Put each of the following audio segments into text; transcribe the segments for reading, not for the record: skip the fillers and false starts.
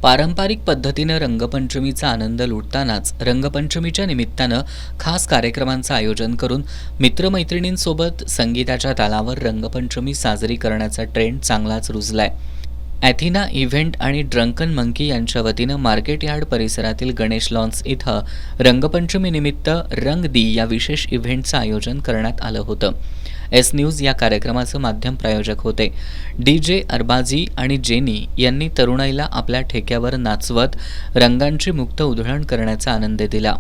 पारंपरिक पद्धतीनं रंगपंचमीचा आनंद लुटतानाच रंगपंचमीच्या निमित्तानं खास कार्यक्रमांचं आयोजन करून मित्रमैत्रिणींसोबत संगीताच्या तालावर रंगपंचमी साजरी करण्याचा ट्रेंड चांगलाच रुजलाय. ॲथिना इव्हेंट आणि ड्रंकन मंकी यांच्या वतीनं मार्केट यार्ड परिसरातील गणेश लॉन्स इथं रंगपंचमीनिमित्त रंग दी या विशेष इव्हेंटचं आयोजन करण्यात आलं होतं. एस न्यूज या कार्यक्रमाचं माध्यम प्रायोजक होते. DJ अरबाजी आणि जेनी यांनी तरुणाईला आपल्या ठेक्यावर नाचवत रंगांची मुक्त उधळण करण्याचा आनंद दिला.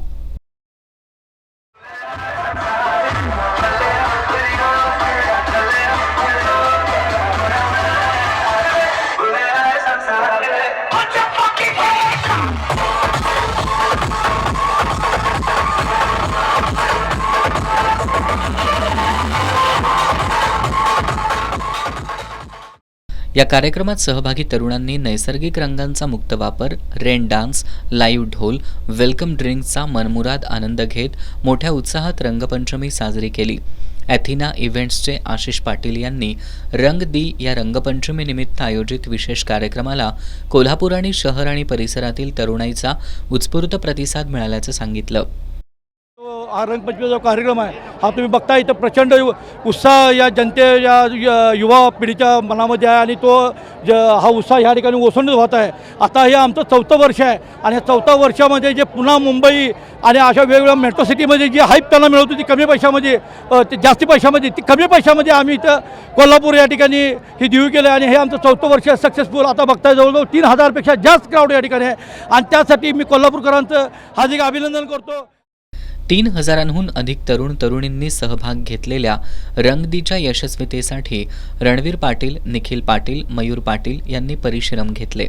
या कार्यक्रमात सहभागी तरुणांनी नैसर्गिक रंगांचा मुक्त वापर, रेन डान्स, लाईव्ह ढोल, वेलकम ड्रिंक्सचा मनमुराद आनंद घेत मोठ्या उत्साहात रंगपंचमी साजरी केली. ॲथिना इव्हेंट्सचे आशिष पाटील यांनी रंग दी या रंगपंचमी निमित्त आयोजित विशेष कार्यक्रमाला कोल्हापूर आणि शहर आणि परिसरातील तरुणाईचा उत्स्फूर्त प्रतिसाद मिळाल्याचं सांगितलं. हा रंगपंचमीचा जो कार्यक्रम आहे हा तुम्ही बघता, इथं प्रचंड उत्साह या या युवा पिढीच्या मनामध्ये आहे आणि तो हा उत्साह ह्या ठिकाणी ओसंडून होत आहे. आता हे आमचं 4थं वर्ष आहे आणि या 4थ्या वर्षामध्ये जे पुन्हा मुंबई आणि अशा वेगवेगळ्या मेट्रो सिटीमध्ये जी हाईप त्यांना मिळत होती कमी पैशामध्ये, जास्ती पैशामध्ये, ती कमी पैशामध्ये आम्ही इथं कोल्हापूर या ठिकाणी ही देऊ केलं आणि हे आमचं 4थं वर्ष सक्सेसफुल. आता बघताय जवळजवळ 3000पेक्षा जास्त क्राऊड या ठिकाणी आहे आणि त्यासाठी मी कोल्हापूरकरांचं हार्दिक अभिनंदन करतो. 3000हून अधिक तरुण तरुणींनी सहभाग घेतलेल्या रंगदीच्या यशस्वीतेसाठी रणवीर पाटील, निखिल पाटील, मयूर पाटील यांनी परिश्रम घेतले.